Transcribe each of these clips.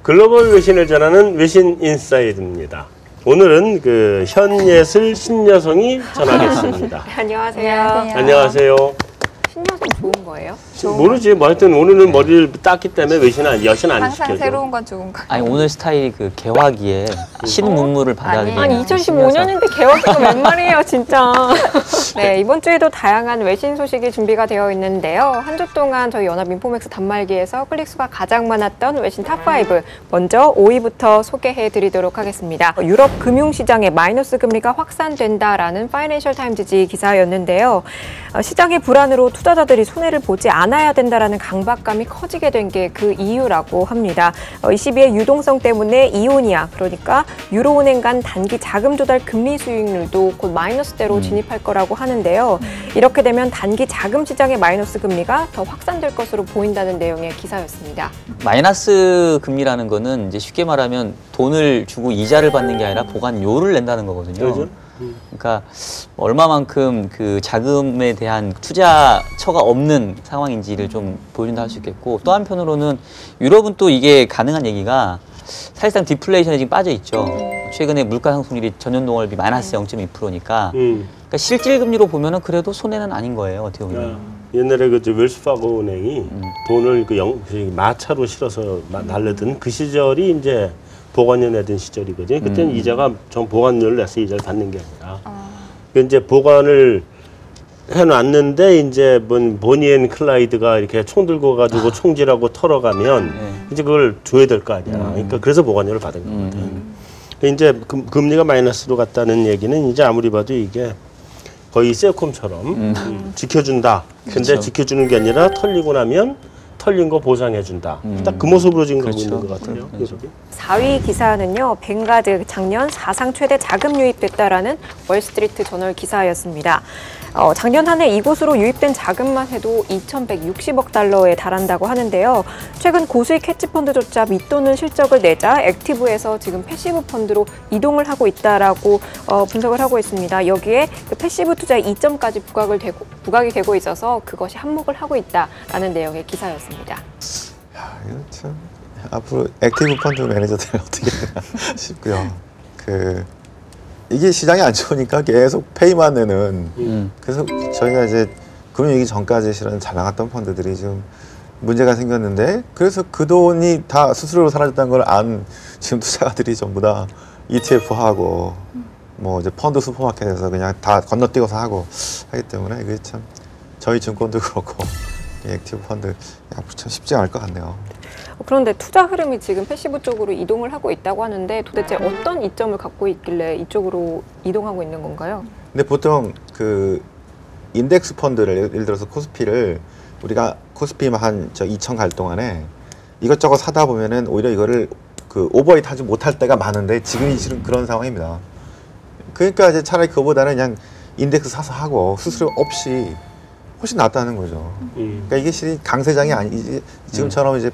글로벌 외신을 전하는 외신 인사이드입니다. 오늘은 그 현예슬 신여성이 전하겠습니다. 안녕하세요. 안녕하세요. 신여성 좋은 거예요? 모르지. 뭐 하여튼 오늘은 머리를 땄기 때문에 여신 안 항상 시켜줘. 새로운 건 좋은 거. 아니 오늘 스타일이 그 개화기에 신문물을 받아들이는. 아니 2015년인데 개화기가 웬 말이에요 진짜. 네, 이번 주에도 다양한 외신 소식이 준비가 되어 있는데요. 한 주 동안 저희 연합인포맥스 단말기에서 클릭수가 가장 많았던 외신 탑5 먼저 5위부터 소개해드리도록 하겠습니다. 유럽 금융시장의 마이너스 금리가 확산된다라는 파이낸셜 타임즈지 기사였는데요. 시장의 불안으로 투자자들이 손해를 보지 않아야 된다라는 강박감이 커지게 된 게 그 이유라고 합니다. ECB의 유동성 때문에 이오니아, 그러니까 유로은행 간 단기 자금 조달 금리 수익률도 곧 마이너스대로 진입할 거라고 하는데요. 이렇게 되면 단기 자금 시장의 마이너스 금리가 더 확산될 것으로 보인다는 내용의 기사였습니다. 마이너스 금리라는 거는 이제 쉽게 말하면 돈을 주고 이자를 받는 게 아니라 보관료를 낸다는 거거든요. 그렇죠? 그러니까 얼마만큼 그 자금에 대한 투자처가 없는 상황인지를 좀 보여준다 할 수 있겠고, 또 한편으로는 유럽은 또 이게 가능한 얘기가 사실상 디플레이션에 지금 빠져 있죠. 최근에 물가 상승률이 전년 동월비 마이너스 0.2%니까 그러니까 실질 금리로 보면은 그래도 손해는 아닌 거예요, 어떻게 보면. 옛날에 그 웰스파고 은행이 돈을 그 마차로 실어서 날르던 그 시절이 이제 보관료 내던 시절이거든요. 그때는 이자가 전 보관료를 내서 이자를 받는 게 아니라 이제 보관을 해놨는데 이제 보니 앤 클라이드가 이렇게 총 들고 가지고 총질하고 털어가면 이제 그걸 줘야 될 거 아니야. 그러니까 그래서 보관료를 받은 거거든. 이제 금리가 마이너스로 갔다는 얘기는 이제 아무리 봐도 이게 거의 셀콤처럼 지켜준다. 근데 그렇죠. 지켜주는 게 아니라 털리고 나면 털린 거 보상해준다. 딱 그 모습으로 지금 가고 그렇죠. 있는 것 같아요. 그렇죠. 4위 기사는요, 벵가드 작년 사상 최대 자금 유입됐다라는 월스트리트 저널 기사였습니다. 작년 한 해 이곳으로 유입된 자금만 해도 2,160억 달러에 달한다고 하는데요. 최근 고수익 헤지펀드조차 밑도는 실적을 내자 액티브에서 지금 패시브 펀드로 이동을 하고 있다라고 분석을 하고 있습니다. 여기에 그 패시브 투자의 이점까지 부각이 되고 있어서 그것이 한몫을 하고 있다라는 내용의 기사였습니다. 야, 이거 참 앞으로 액티브 펀드 매니저들 어떻게 되나 싶고요. 이게 시장이 안 좋으니까 계속 페이만 내는. 그래서 저희가 이제 금융위기 전까지 실은 잘 나갔던 펀드들이 지금 문제가 생겼는데, 그래서 그 돈이 다 스스로 사라졌다는 걸 안 지금 투자가들이 전부 다 ETF하고 뭐 이제 펀드 슈퍼마켓에서 그냥 다 건너뛰어서 하고 하기 때문에 이게 참 저희 증권도 그렇고 액티브 펀드 앞으로 참 쉽지 않을 것 같네요. 그런데 투자 흐름이 지금 패시브 쪽으로 이동을 하고 있다고 하는데 도대체 어떤 이점을 갖고 있길래 이쪽으로 이동하고 있는 건가요? 근데 보통 그 인덱스 펀드를 예를 들어서 코스피를 우리가 코스피만 한 2천 갈 동안에 이것저것 사다 보면은 오히려 이거를 그 오버잇 하지 못할 때가 많은데 지금이 지금 그런 상황입니다. 그러니까 이제 차라리 그거보다는 그냥 인덱스 사서 하고 수수료 없이 훨씬 낫다는 거죠. 그러니까 이게 실이 강세장이 아니지 지금처럼 이제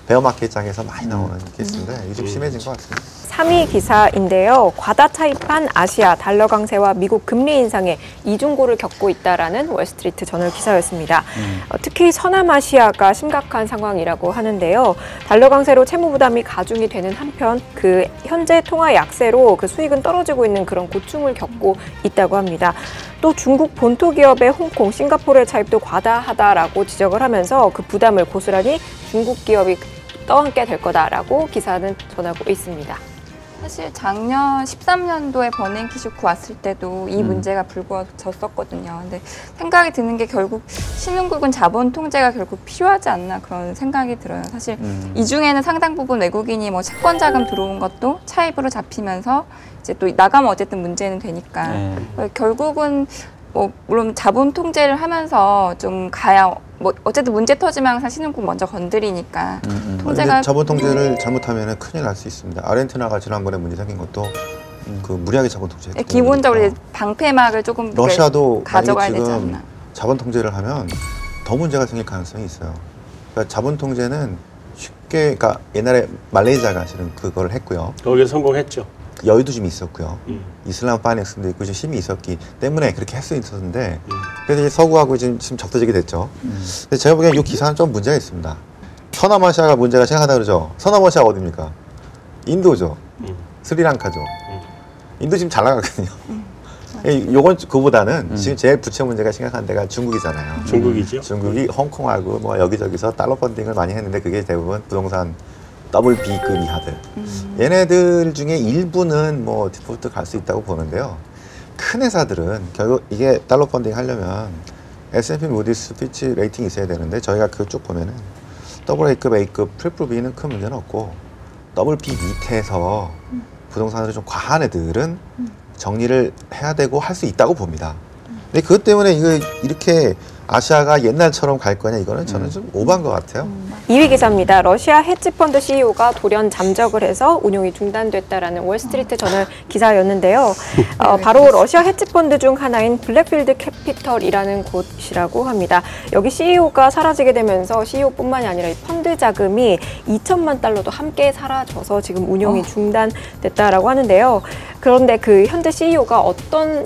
베어마켓장에서 많이 나오는 케이스인데 이게 좀 심해진 것 같습니다. 3위 기사인데요. 과다 차입한 아시아 달러 강세와 미국 금리 인상에 이중고를 겪고 있다라는 월스트리트 저널 기사였습니다. 특히 서남아시아가 심각한 상황이라고 하는데요. 달러 강세로 채무 부담이 가중이 되는 한편 그 현재 통화 약세로 그 수익은 떨어지고 있는 그런 고충을 겪고 있다고 합니다. 또 중국 본토 기업의 홍콩, 싱가포르의 차입도 과다하다라고 지적을 하면서 그 부담을 고스란히 중국 기업이 떠안게 될 거다라고 기사는 전하고 있습니다. 사실 작년 13년도에 버냉키쇼크 왔을 때도 이 문제가 불거졌었거든요. 근데 생각이 드는 게 결국 신흥국은 자본 통제가 결국 필요하지 않나 그런 생각이 들어요. 사실 이 중에는 상당 부분 외국인이 뭐 채권 자금 들어온 것도 차입으로 잡히면서 이제 또 나가면 어쨌든 문제는 되니까 결국은 뭐 물론 자본 통제를 하면서 좀 가야 뭐 어쨌든 문제 터지면 항상 신흥국 먼저 건드리니까 통제가 자본 통제를 잘못하면 큰일 날 수 있습니다. 아르헨티나가 지난번에 문제 생긴 것도 그 무리하게 자본 통제했기 때문에 기본적으로 이제 방패막을 조금 러시아도 가져가야 되지 지금 않나. 자본 통제를 하면 더 문제가 생길 가능성이 있어요. 그러니까 자본 통제는 쉽게, 그러니까 옛날에 말레이시아가 실은 그걸 했고요. 거기에 성공했죠. 여유도 좀 있었고요. 이슬람 파이낸스도 있고 좀 힘이 있었기 때문에 그렇게 할 수 있었는데 그래서 이제 서구하고 지금 적대적이 됐죠. 근데 제가 보기엔 이 기사는 좀 문제가 있습니다. 서남아시아가 문제가 심각하다 그러죠. 서남아시아가 어디입니까? 인도죠. 스리랑카죠. 인도 지금 잘 나가거든요. 요건 그보다는 지금 제일 부채 문제가 심각한 데가 중국이잖아요. 중국이죠. 중국이 홍콩하고 뭐 여기저기서 달러 펀딩을 많이 했는데 그게 대부분 부동산 더블 B급 이하들. 얘네들 중에 일부는 뭐 디폴트 갈 수 있다고 보는데요. 큰 회사들은 결국 이게 달러 펀딩 하려면 S&P 무디스 피치 레이팅이 있어야 되는데 저희가 그거 쭉 보면은 더블 A급, A급, 트리플 B는 큰 문제는 없고 더블 B 밑에서 부동산으로 좀 과한 애들은 정리를 해야 되고 할 수 있다고 봅니다. 근데 그것 때문에 이거 이렇게 아시아가 옛날처럼 갈 거냐 이거는 저는 좀 오버한 것 같아요. 2위 기사입니다. 러시아 헤지펀드 CEO가 돌연 잠적을 해서 운용이 중단됐다라는 월스트리트 저널 기사였는데요. 바로 러시아 헤지펀드 중 하나인 블랙필드 캐피털이라는 곳이라고 합니다. 여기 CEO가 사라지게 되면서 CEO뿐만이 아니라 이 펀드 자금이 2천만 달러도 함께 사라져서 지금 운용이 중단됐다라고 하는데요. 그런데 그 현재 CEO가 어떤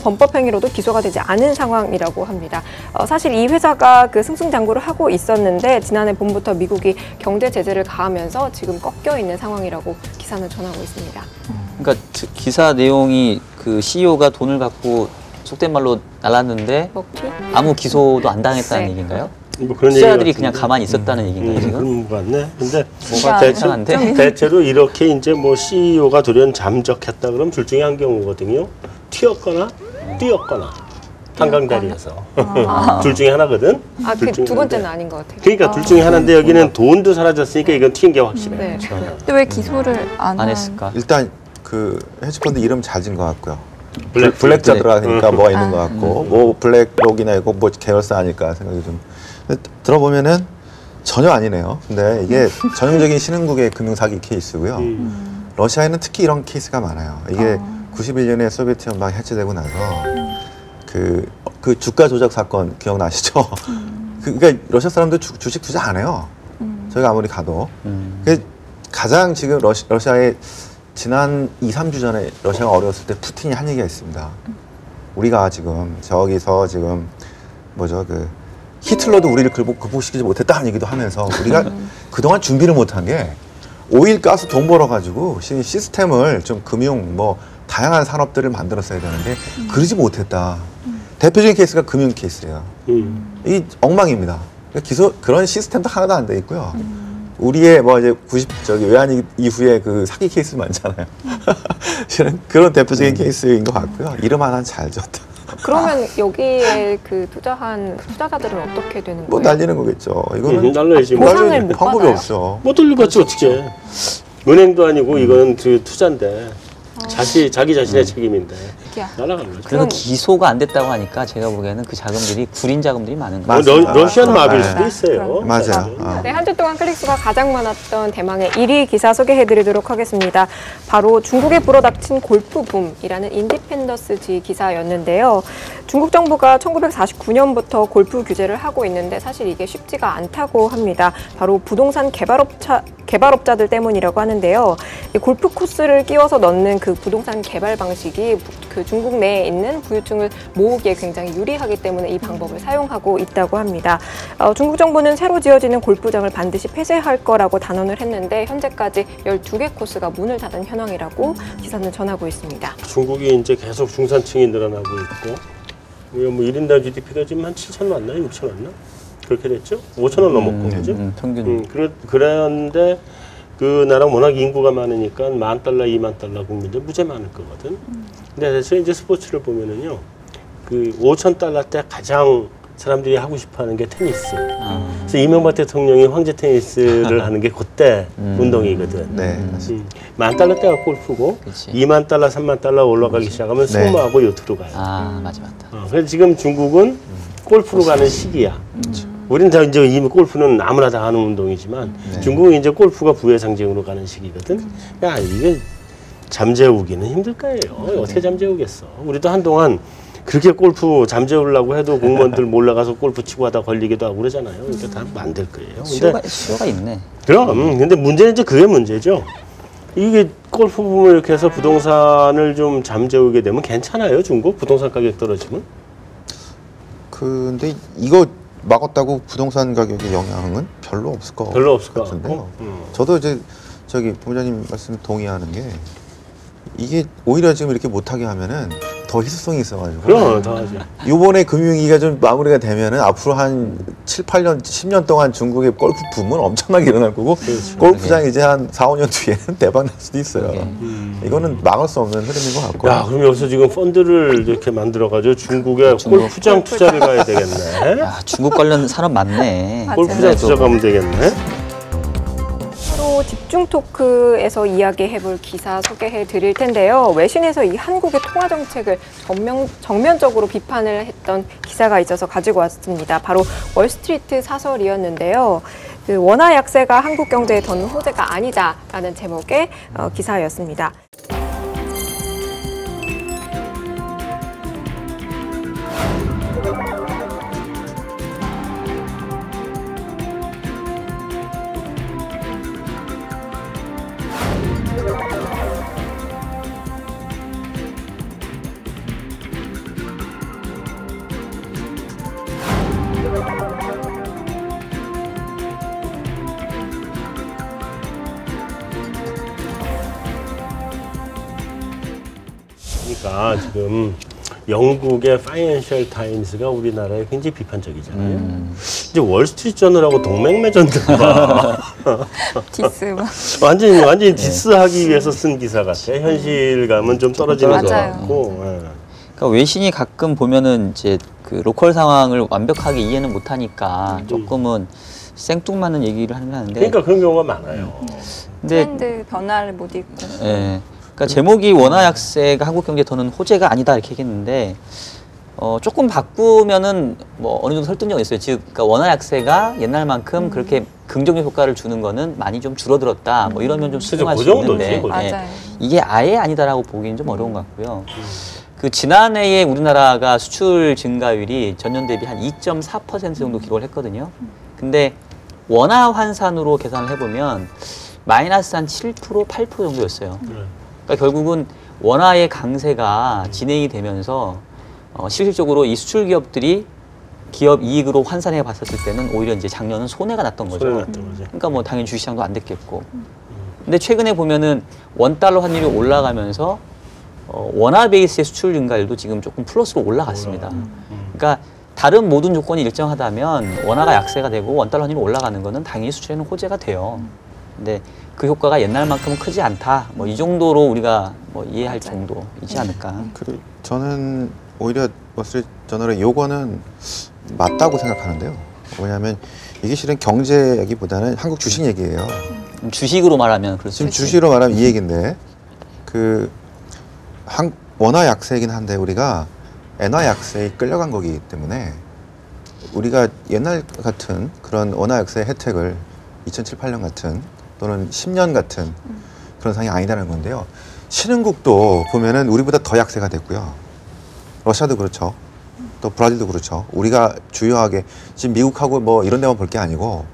범법 행위로도 기소가 되지 않은 상황이라고 합니다. 사실 이 회사가 그 승승장구를 하고 있었는데 지난해 봄부터 미국이 경제 제재를 가하면서 지금 꺾여 있는 상황이라고 기사는 전하고 있습니다. 그러니까 기사 내용이 그 CEO가 돈을 갖고 속된 말로 날랐는데 먹튀? 아무 기소도 안 당했다는 네. 얘기인가요? 뭐 그런 투자자들이 얘기 그냥 같은데. 가만히 있었다는 얘기인가요 지금? 그런 것 같네. 근데 뭐가 이상한데? 대체로 이렇게 이제 뭐 CEO가 돌연 잠적했다 그러면 둘 중에 한 경우거든요. 튀었거나 뛰었거나 한강다리에서 둘 중에 하나거든. 둘 중에 두 번째는 하나인데. 아닌 것 같아요. 그러니까 둘 중에 하나인데 여기는 돈도 사라졌으니까 이건 튄 게 확실해. 네. 근데 왜 기소를 안 안 했을까? 일단 그 헤지펀드 이름 잘 지은 것 같고요. 블랙 블랙자 블랙. 들어가니까 뭐가 있는 것 같고 뭐 블랙록이나 이거 뭐 계열사 아닐까 생각이 좀 근데 들어보면은 전혀 아니네요. 근데 이게 전형적인 신흥국의 금융사기 케이스고요. 러시아에는 특히 이런 케이스가 많아요. 이게 91년에 소비에트 연방이 해체되고 나서 그 주가 조작 사건 기억나시죠? 그러니까 러시아 사람들 주식 투자 안 해요. 저희가 아무리 가도. 그 가장 지금 러시아의 지난 2, 3주 전에 러시아가 어려웠을 때 푸틴이 한 얘기가 있습니다. 우리가 지금 저기서 지금 뭐죠 그 히틀러도 우리를 극복시키지 못했다는 얘기도 하면서 우리가 그동안 준비를 못한 게 오일, 가스 돈 벌어가지고 시스템을 좀 금융 뭐 다양한 산업들을 만들었어야 되는데 그러지 못했다. 대표적인 케이스가 금융 케이스예요. 이 엉망입니다. 그런 시스템도 하나도 안 돼 있고요. 우리의 뭐 이제 외환위기 이후에 그 사기 케이스 많잖아요. 그런 대표적인 케이스인 것 같고요. 이름 하나 잘 줬다. 그러면 여기에 그 투자한 투자자들은 어떻게 되는 거예요? 뭐 날리는 거겠죠. 이거는 날려야지. 뭐. 보상을 날릴 못 방법이 받아요? 없죠. 못 돌려받지 어떻게? 은행도 아니고 이거는 그 투자인데 자기 자신의 책임인데 날아가는 거죠. 그래서 기소가 안 됐다고 하니까 제가 보기에는 그 자금들이 구린 자금들이 많은 거예요. 맞습니다. 러시안 마빌 네. 수도 있어요. 맞아요. 네, 한 주 동안 클릭수가 가장 많았던 대망의 1위 기사 소개해드리도록 하겠습니다. 바로 중국에 불어닥친 골프 붐이라는 인디펜더스지 기사였는데요. 중국 정부가 1949년부터 골프 규제를 하고 있는데 사실 이게 쉽지가 않다고 합니다. 바로 부동산 개발업자들 때문이라고 하는데요. 이 골프 코스를 끼워서 넣는 그 부동산 개발 방식이 그 중국 내에 있는 부유층을 모으기에 굉장히 유리하기 때문에 이 방법을 사용하고 있다고 합니다. 중국 정부는 새로 지어지는 골프장을 반드시 폐쇄할 거라고 단언을 했는데 현재까지 12개 코스가 문을 닫은 현황이라고 기사는 전하고 있습니다. 중국이 이제 계속 중산층이 늘어나고 있고 뭐 1인당 GDP가 지금 한 7천 왔나요? 6천 왔나? 그렇게 됐죠? 5천원 넘었고 그죠? 평균. 그런데 그 나라 워낙 인구가 많으니까 $10,000, $20,000 국민들 무지 많을 거거든. 근데 그래서 이제 스포츠를 보면은요, 그 $5,000대 가장 사람들이 하고 싶어하는 게 테니스. 그래서 이명박 대통령이 황제 테니스를 하는 게 그때 운동이거든. 네, 맞습니다. $10,000대가 골프고 그치. $20,000, $30,000 올라가기 시작하면 네. 스모하고 요트로 가요. 아 맞아. 그래서 지금 중국은 골프로 가는 시기야. 우리는 다 이제 이미 골프는 아무나 다 하는 운동이지만 중국은 이제 골프가 부의 상징으로 가는 시기거든. 야 이게 잠재우기는 힘들 거예요. 어떻게 잠재우겠어? 우리도 한동안 그렇게 골프 잠재우려고 해도 공무원들 몰라가서 골프 치고 하다 걸리기도 하고 그러잖아요. 그러니까 다 안 될 거예요. 수요가 있네. 그럼 근데 문제는 이제 그게 문제죠. 이게 골프 붐을 이렇게 해서 부동산을 좀 잠재우게 되면 괜찮아요, 중국? 부동산 가격 떨어지면? 근데 이거 막았다고 부동산 가격에 영향은 별로 없을 것 별로 없을 것 같은데요. 같고. 저도 이제 저기 부장님 말씀 동의하는 게 이게 오히려 지금 이렇게 못하게 하면은 더 희소성이 있어가지고. 그럼 더 하지. 요번에 금융위기가 좀 마무리가 되면은 앞으로 한 7, 8년, 10년 동안 중국의 골프 붐은 엄청나게 일어날 거고 골프장 이제 한 4, 5년 뒤에는 대박 날 수도 있어요. 이거는 막을 수 없는 흐름인 것 같고. 야, 그럼 여기서 지금 펀드를 이렇게 만들어가지고 중국에 중국. 골프장 투자를 가야 되겠네. 야, 중국 관련 산업 많네. 맞아요. 골프장 투자 가면 되겠네. 서로 집중 토크에서 이야기해볼 기사 소개해 드릴 텐데요. 외신에서 이 한국의 통화 정책을 정면적으로 비판을 했던 기사가 있어서 가지고 왔습니다. 바로 월스트리트 사설이었는데요. 그 원화 약세가 한국 경제에 더는 호재가 아니다라는 제목의 기사였습니다. 그러니까 지금 영국의 파이낸셜 타임스가 우리나라에 굉장히 비판적이잖아요. 이제 월스트리트저널하고 동맹매전들과 디스 막. 완전히 디스하기 위해서 쓴 기사 같아. 현실감은 좀 떨어지는 것 맞아요. 같고. 예. 그러니까 외신이 가끔 보면은 이제 그 로컬 상황을 완벽하게 이해는 못하니까 조금은 생뚱맞는 얘기를 하는데. 그러니까 그런 경우가 많아요. 근데 트렌드 변화를 못 읽고. 예. 그러니까 제목이 원화 약세가 한국 경제에 더는 호재가 아니다 이렇게 했는데 조금 바꾸면은 뭐 어느 정도 설득력이 있어요. 즉, 그러니까 원화 약세가 옛날만큼 그렇게 긍정적 효과를 주는 거는 많이 좀 줄어들었다. 뭐 이러면 좀 수긍할 그 수 정도지, 있는데 그거지. 예. 맞아요. 이게 아예 아니다라고 보기는 좀 어려운 것 같고요. 그 지난해에 우리나라가 수출 증가율이 전년 대비 한 2.4% 정도 기록을 했거든요. 근데 원화 환산으로 계산을 해보면 마이너스 한 7%, 8% 정도였어요. 그러니까 결국은 원화의 강세가 진행이 되면서 실질적으로 이 수출 기업들이 기업 이익으로 환산해 봤었을 때는 오히려 이제 작년은 손해가 났던 거죠. 손해 났던 거지. 그러니까 뭐 당연히 주식시장도 안 됐겠고. 근데 최근에 보면은 원달러 환율이 올라가면서 원화 베이스의 수출 증가율도 지금 조금 플러스로 올라갔습니다. 그러니까 다른 모든 조건이 일정하다면 원화가 약세가 되고 원달러 환율이 올라가는 거는 당연히 수출에는 호재가 돼요. 근데 그 효과가 옛날만큼은 크지 않다. 뭐 이 정도로 우리가 뭐 이해할 정도이지 않을까. 저는 오히려 월스트리트저널의 요거는 맞다고 생각하는데요. 왜냐하면 이게 실은 경제 얘기보다는 한국 주식 얘기예요. 주식으로 말하면 그렇죠. 지금 주식으로 말하면 이 얘기인데 원화 약세이긴 한데 우리가 엔화 약세에 끌려간 거기 때문에 우리가 옛날 같은 그런 원화 약세의 혜택을 2007, 8년 같은 또는 10년 같은 그런 상황이 아니다는 건데요. 신흥국도 보면은 우리보다 더 약세가 됐고요. 러시아도 그렇죠. 또 브라질도 그렇죠. 우리가 주요하게 지금 미국하고 뭐 이런 데만 볼 게 아니고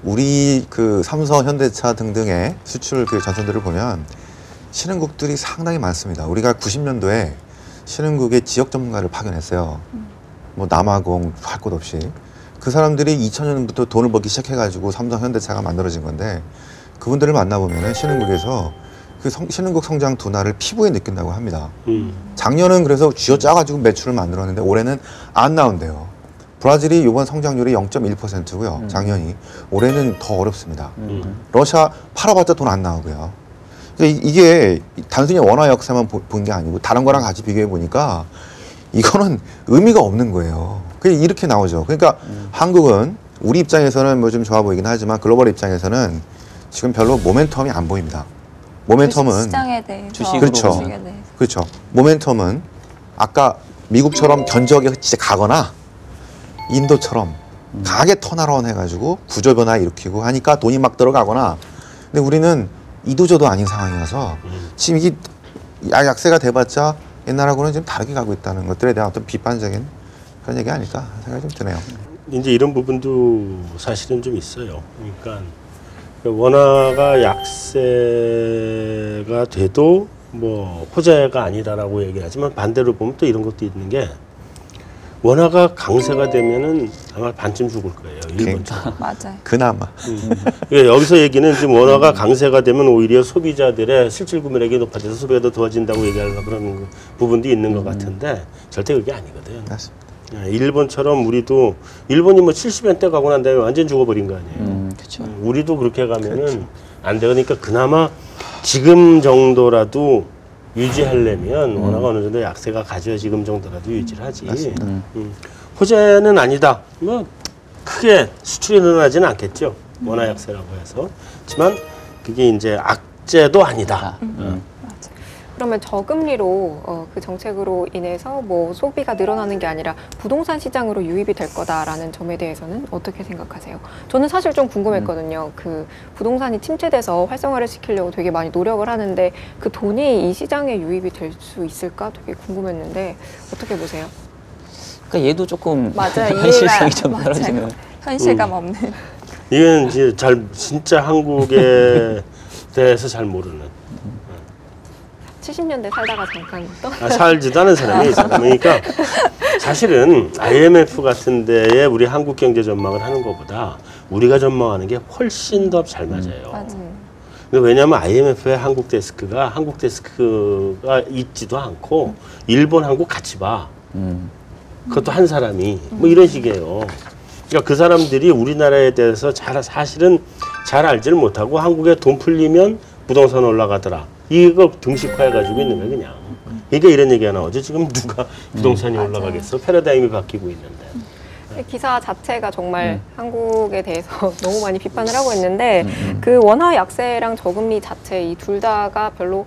우리 그 삼성, 현대차 등등의 수출 그 전선들을 보면 신흥국들이 상당히 많습니다. 우리가 90년도에 신흥국의 지역 전문가를 파견했어요. 뭐 남아공 할 것 없이. 그 사람들이 2000년부터 돈을 벌기 시작해가지고 삼성, 현대차가 만들어진 건데 그분들을 만나보면 신흥국에서 그 신흥국 성장 둔화를 피부에 느낀다고 합니다. 작년은 그래서 쥐어짜가지고 매출을 만들었는데 올해는 안 나온대요. 브라질이 이번 성장률이 0.1%고요. 작년이. 올해는 더 어렵습니다. 러시아 팔아봤자 돈 안 나오고요. 그러니까 이게 단순히 원화 역사만 본 게 아니고 다른 거랑 같이 비교해 보니까 이거는 의미가 없는 거예요. 그냥 이렇게 나오죠. 그러니까 한국은 우리 입장에서는 뭐 좀 좋아 보이긴 하지만 글로벌 입장에서는 지금 별로 모멘텀이 안 보입니다. 모멘텀은 시장에 대해서 주식으로 그렇죠. 주식에 대해서. 그렇죠. 모멘텀은 아까 미국처럼 견적에 진짜 가거나 인도처럼 강하게 턴어라운 해가지고 구조 변화 일으키고 하니까 돈이 막 들어가거나 근데 우리는 이도저도 아닌 상황이어서 지금 이게 약세가 돼봤자 옛날하고는 좀 다르게 가고 있다는 것들에 대한 어떤 비판적인 그런 얘기 아닐까 생각이 좀 드네요. 이제 이런 부분도 사실은 좀 있어요. 그러니까 원화가 약세가 돼도 뭐 호재가 아니다라고 얘기하지만 반대로 보면 또 이런 것도 있는 게 원화가 강세가 되면은 아마 반쯤 죽을 거예요. 일본처럼. 맞아요. 그나마. 그러니까 여기서 얘기는 지금 원화가 강세가 되면 오히려 소비자들의 실질 구매력이 높아져서 소비가 더 좋아진다고 얘기하려고 그러는 부분도 있는 것 같은데 절대 그게 아니거든. 맞습니다. 일본처럼 우리도 일본이 뭐 70연대 가고 난 다음에 완전 죽어버린 거 아니에요. 그렇죠. 우리도 그렇게 가면은 안 돼. 그러니까 그나마 지금 정도라도 유지하려면 원화가 어느 정도 약세가 가져야 지금 정도라도 유지를 하지. 호재는 아니다. 뭐 크게 수출이 늘어나지는 않겠죠. 원화 약세라고 해서. 하지만 그게 이제 악재도 아니다. 그러면 저금리로 그 정책으로 인해서 뭐 소비가 늘어나는 게 아니라 부동산 시장으로 유입이 될 거다라는 점에 대해서는 어떻게 생각하세요? 저는 사실 좀 궁금했거든요. 그 부동산이 침체돼서 활성화를 시키려고 되게 많이 노력을 하는데 그 돈이 이 시장에 유입이 될 수 있을까 되게 궁금했는데 어떻게 보세요? 그러니까 얘도 조금 맞아요. 현실성이 좀 맞아요. 떨어지는. 현실감 없는. 이건 이제 진짜 한국에 대해서 잘 모르는. 70년대 살다가 잠깐 또 살지도 않은 사람이 있어요. 그러니까 사실은 IMF 같은 데에 우리 한국 경제 전망을 하는 것보다 우리가 전망하는 게 훨씬 더 잘 맞아요. 맞아요. 근데 왜냐하면 IMF의 한국 데스크가 있지도 않고 일본, 한국 같이 봐. 그것도 한 사람이 뭐 이런 식이에요. 그러니까 그 사람들이 우리나라에 대해서 사실은 잘 알지를 못하고 한국에 돈 풀리면 부동산 올라가더라. 이거 등식화해가지고 있는 거야 그냥. 그러니까 이런 얘기가 나오죠. 지금 누가 부동산이 올라가겠어? 패러다임이 바뀌고 있는데. 기사 자체가 정말 한국에 대해서 너무 많이 비판을 하고 있는데 그 원화 약세랑 저금리 자체 이 둘 다가 별로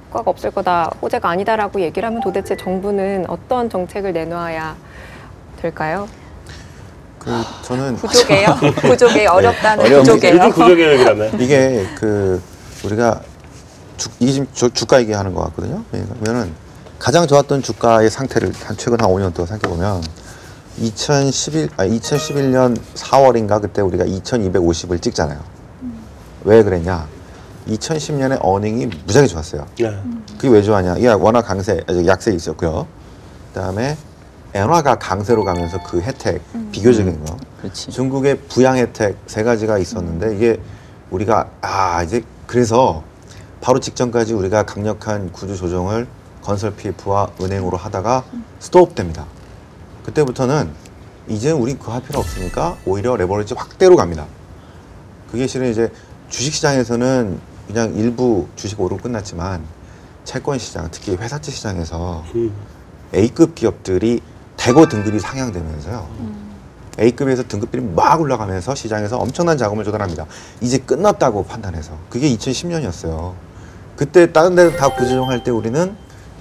효과가 없을 거다, 호재가 아니다라고 얘기를 하면 도대체 정부는 어떤 정책을 내놔야 될까요? 저는 구조개혁? 구조개혁 어렵다는 어려운 요즘 구조개혁. 구조개혁이라면. 이게 우리가 이게 지금 주가 얘기하는 것 같거든요. 그러면은 가장 좋았던 주가의 상태를 최근 한 5년 동안 생각해 보면 2011년 4월인가 그때 우리가 2,250을 찍잖아요. 왜 그랬냐? 2010년에 어닝이 무지하게 좋았어요. 네. 그게 왜 좋았냐? 이게 워낙 약세 있었고요. 그다음에 엔화가 강세로 가면서 그 혜택 비교적인 거. 그렇지. 중국의 부양 혜택 세 가지가 있었는데 이게 우리가 이제 그래서 바로 직전까지 우리가 강력한 구조 조정을 건설 PF와 은행으로 하다가 스톱됩니다. 그때부터는 이제 우리 그거 할 필요 없으니까 오히려 레버리지 확대로 갑니다. 그게 실은 이제 주식시장에서는 그냥 일부 주식 오르고 끝났지만 채권 시장, 특히 회사채 시장에서 A급 기업들이 대거 등급이 상향되면서요. A급에서 등급들이 막 올라가면서 시장에서 엄청난 자금을 조달합니다. 이제 끝났다고 판단해서. 그게 2010년이었어요. 그때 다른 데는 다 구조조정할 때 우리는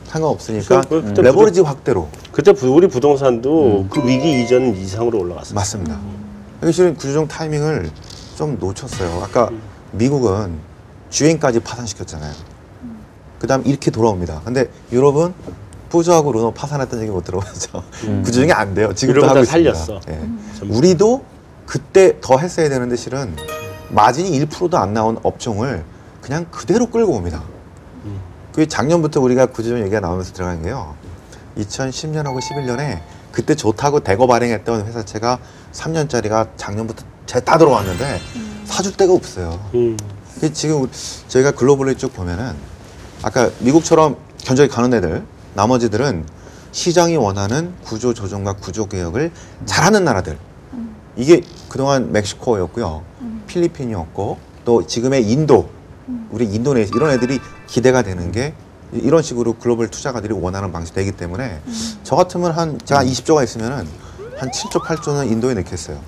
상관없으니까 그때 레버리지 확대로. 그때 우리 부동산도 그 위기 이전 이상으로 올라갔어요. 맞습니다. 그게 실은 구조조정 타이밍을 좀 놓쳤어요. 아까 미국은 GM까지 파산시켰잖아요. 그 다음 이렇게 돌아옵니다. 근데 유럽은 푸조하고 르노 파산했던 얘기 못 들어봤죠. 구조조정이 안 돼요. 지금도 유럽은 하고 다 있습니다. 살렸어. 예. 우리도 그때 더 했어야 되는데 실은 마진이 1%도 안 나온 업종을 그냥 그대로 끌고 옵니다. 그 작년부터 우리가 구조조정 얘기가 나오면서 들어간 게요. 2010년하고 11년에 그때 좋다고 대거 발행했던 회사채가 3년짜리가 작년부터 다 들어왔는데 사줄 데가 없어요. 지금 저희가 글로벌로 쭉 보면은 아까 미국처럼 견적이 가는 애들 나머지들은 시장이 원하는 구조 조정과 구조 개혁을 잘하는 나라들. 이게 그동안 멕시코였고요. 필리핀이었고 또 지금의 인도, 우리 인도네시아 이런 애들이 기대가 되는 게 이런 식으로 글로벌 투자가들이 원하는 방식이 되기 때문에 저 같으면 제가 20조가 있으면은 한 7조, 8조는 인도에 넣겠어요.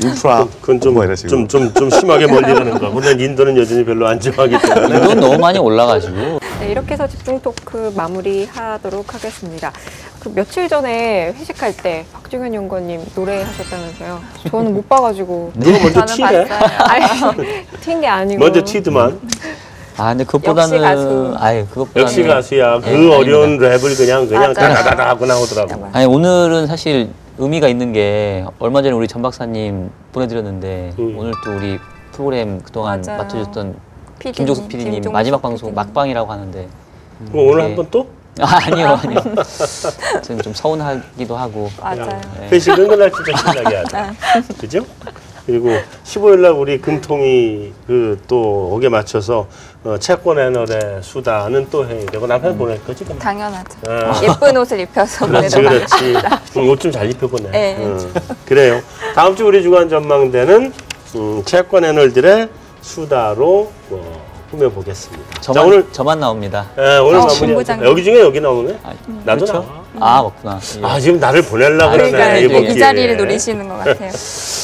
인프라 그건 좀, 뭐 이런 식으로. 좀 심하게 멀리 가는 거. 물론 인도는 여전히 별로 안 좋아하기 때문에. 이건 너무 많이 올라가지고. 네, 이렇게 해서 집중 토크 마무리하도록 하겠습니다. 그 며칠 전에 회식할 때 박중현 연구원님 노래하셨다면서요? 저는 못 봐가지고. 누가 먼저 저는 튀네? 봤어요. 아니, 튄 게 아니고. 먼저 튀드만. 근데 그것보다는 역시 가수. 그것보다는 역시 가수야. 그 예, 어려운 랩을 그냥 맞아요. 다다다다 하고 나오더라고. 아니 오늘은 사실 의미가 있는 게 얼마 전에 우리 전 박사님 보내드렸는데 오늘 또 우리 프로그램 그동안 맞아요. 맡아주셨던 PD님, 김종숙 PD님 김종숙 마지막 방송 PD님. 막방이라고 하는데 그럼 오늘 네. 한번 또? 아니요. 좀 서운하기도 하고. 맞아요. 네. 회식은 그날 진짜 신나게 하자. 그죠? 그리고 15일 날 우리 금통이 그 또 옥에 맞춰서 채권 애널의 수다는 또 해야 되고 남편 보낼 거지? 그럼? 당연하죠. 아. 예쁜 옷을 입혀서 그렇지, 보내러 그렇지. 옷 좀 잘 입혀보네. 네. 그래요. 다음 주 우리 주간 전망대는 채권 애널들의 수다로 꾸며보겠습니다. 저만 나옵니다. 오늘 마무리. 본부장님. 여기 중에 여기 나오네? 아, 나도 그렇죠? 나와. 맞구나. 아, 지금 나를 보내려고 그러네. 그러니까 이번 이 기회에. 자리를 노리시는 것 같아요.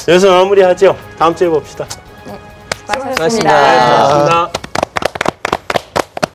여기서 마무리하죠. 다음 주에 봅시다. 수고하셨습니다. 수고하셨습니다. 고맙습니다.